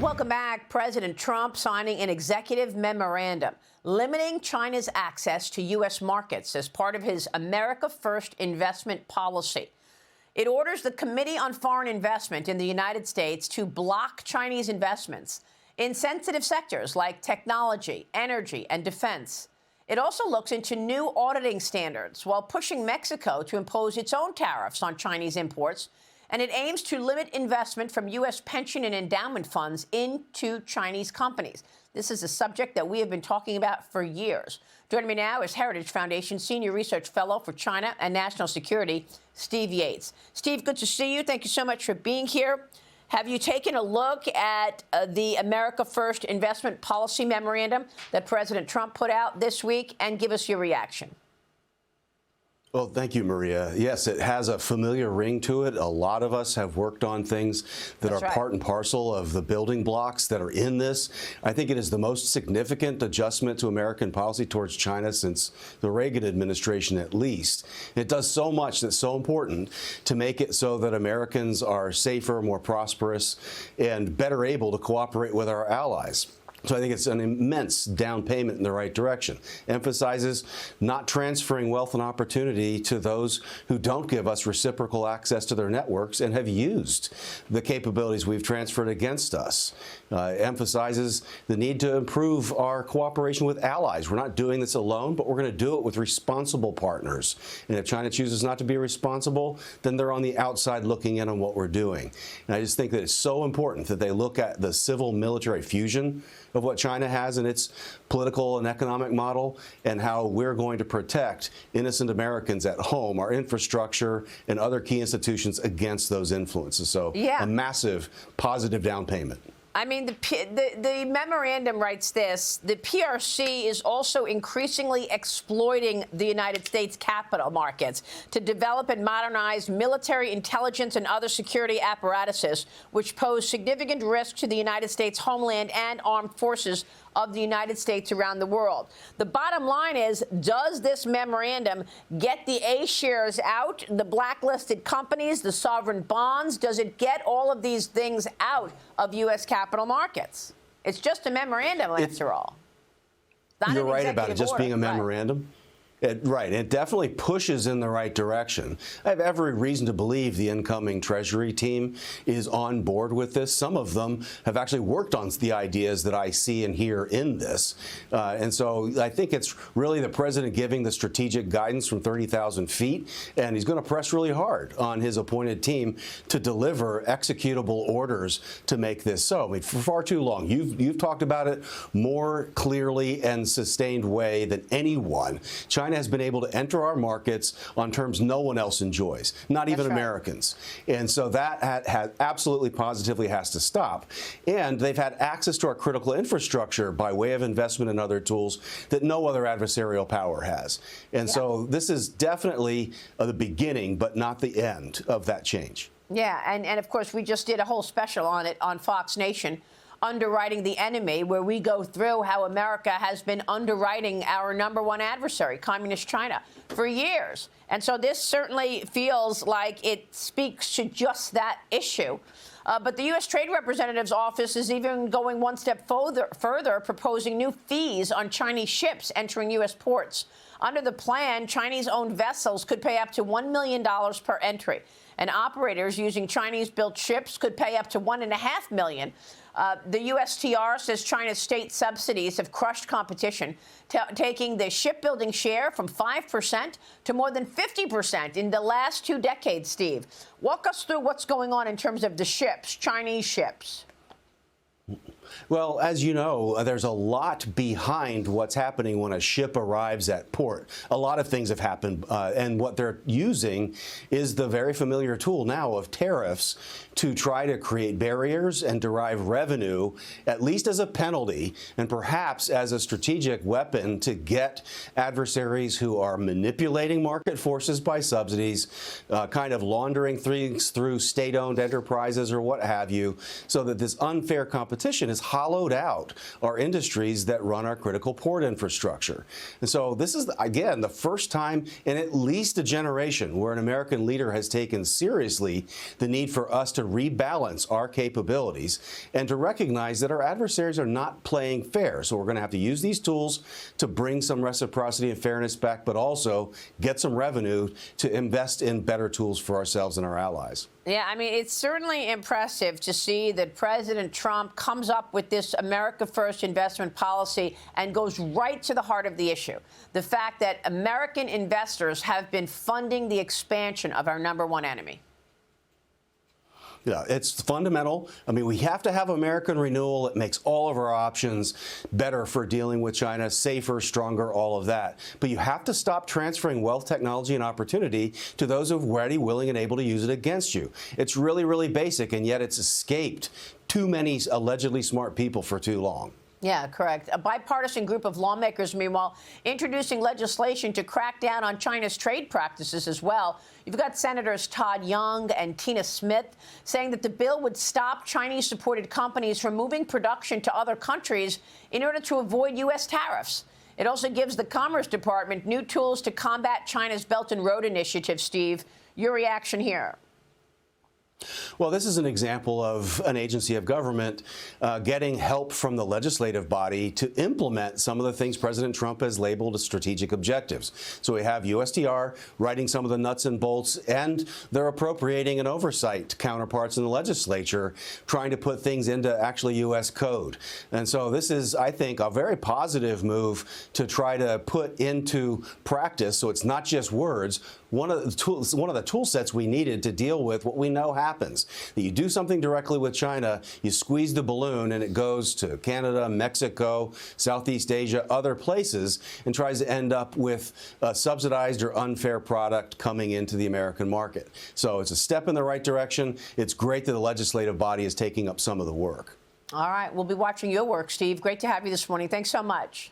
Welcome back. President Trump signing an executive memorandum limiting China's access to U.S. markets as part of his America First investment policy. It orders the Committee on Foreign Investment in the United States to block Chinese investments in sensitive sectors like technology, energy, and defense. It also looks into new auditing standards while pushing Mexico to impose its own tariffs on Chinese imports. And it aims to limit investment from U.S. pension and endowment funds into Chinese companies. This is a subject that we have been talking about for years. Joining me now is Heritage Foundation Senior Research Fellow for China and National Security, Steve Yates. Steve, good to see you. Thank you so much for being here. Have you taken a look at the America First investment policy memorandum that President Trump put out this week, and give us your reaction? Well, thank you, Maria. Yes, it has a familiar ring to it. A lot of us have worked on things that are part and parcel of the building blocks that are in this. I think it is the most significant adjustment to American policy towards China since the Reagan administration, at least. It does so much that's so important to make it so that Americans are safer, more prosperous, and better able to cooperate with our allies. So I think it's an immense down payment in the right direction. Emphasizes not transferring wealth and opportunity to those who don't give us reciprocal access to their networks and have used the capabilities we've transferred against us. Emphasizes the need to improve our cooperation with allies. We're not doing this alone, but we're going to do it with responsible partners. And if China chooses not to be responsible, then they're on the outside looking in on what we're doing. And I just think that it's so important that they look at the civil-military fusion of what China has in its political and economic model, and how we're going to protect innocent Americans at home, our infrastructure, and other key institutions against those influences. So a massive positive down payment. I mean, the memorandum writes this: the PRC is also increasingly exploiting the United States capital markets to develop and modernize military intelligence and other security apparatuses, which pose significant risk to the United States homeland and armed forces of the United States around the world. The bottom line is, does this memorandum get the A shares out, the blacklisted companies, the sovereign bonds? Does it get all of these things out of U.S. capital markets? It's just a memorandum, after all. You're right about it just being a memorandum. Right. It definitely pushes in the right direction. I have every reason to believe the incoming Treasury team is on board with this. Some of them have actually worked on the ideas that I see and hear in this. And so I think it's really the president giving the strategic guidance from 30,000 feet. And he's going to press really hard on his appointed team to deliver executable orders to make this so. I mean, for far too long, you've talked about it more clearly and sustained way than anyone. China has been able to enter our markets on terms no one else enjoys, not even Americans. And so that has absolutely positively has to stop. And they've had access to our critical infrastructure by way of investment and other tools that no other adversarial power has. And so this is definitely the beginning, but not the end of that change. Yeah, and of course, we just did a whole special on it on Fox Nation, Underwriting the Enemy, where we go through how America has been underwriting our #1 adversary, Communist China, for years. And so this certainly feels like it speaks to just that issue. But the U.S. Trade Representative's office is even going one step further, proposing new fees on Chinese ships entering U.S. ports. Under the plan, Chinese-owned vessels could pay up to $1 million per entry, and operators using Chinese-built ships could pay up to $1.5 million. The USTR says China's state subsidies have crushed competition, taking the shipbuilding share from 5% to more than 50% in the last 2 decades, Steve. Walk us through what's going on in terms of the ships, Chinese ships. Well, as you know, there's a lot behind what's happening when a ship arrives at port. A lot of things have happened, and what they're using is the very familiar tool now of tariffs to try to create barriers and derive revenue, at least as a penalty, and perhaps as a strategic weapon to get adversaries who are manipulating market forces by subsidies, kind of laundering things through state-owned enterprises or what have you, so that this unfair competition is has hollowed out our industries that run our critical port infrastructure. And so this is, again, the first time in at least a generation where an American leader has taken seriously the need for us to rebalance our capabilities and to recognize that our adversaries are not playing fair. So we're going to have to use these tools to bring some reciprocity and fairness back, but also get some revenue to invest in better tools for ourselves and our allies. Yeah, I mean, it's certainly impressive to see that President Trump comes up with this America First investment policy and goes right to the heart of the issue. The fact that American investors have been funding the expansion of our #1 enemy. Yeah, it's fundamental. I mean, we have to have American renewal. It makes all of our options better for dealing with China, safer, stronger, all of that. But you have to stop transferring wealth, technology, and opportunity to those who are ready, willing, and able to use it against you. It's really, really basic, and yet it's escaped too many allegedly smart people for too long. Yeah, correct. A bipartisan group of lawmakers, meanwhile, introducing legislation to crack down on China's trade practices as well. You've got Senators Todd Young and Tina Smith saying that the bill would stop Chinese-supported companies from moving production to other countries in order to avoid U.S. tariffs. It also gives the Commerce Department new tools to combat China's Belt and Road Initiative. Steve, your reaction here? Well, this is an example of an agency of government getting help from the legislative body to implement some of the things President Trump has labeled as strategic objectives. So we have USTR writing some of the nuts and bolts, and they're appropriating an oversight counterparts in the legislature trying to put things into actually U.S. code. And so this is, I think, a very positive move to try to put into practice, so it's not just words, one of the tool sets we needed to deal with what we know happens. That you do something directly with China, you squeeze the balloon, and it goes to Canada, Mexico, Southeast Asia, other places, and tries to end up with a subsidized or unfair product coming into the American market. So it's a step in the right direction. It's great that the legislative body is taking up some of the work. All right. We'll be watching your work, Steve. Great to have you this morning. Thanks so much.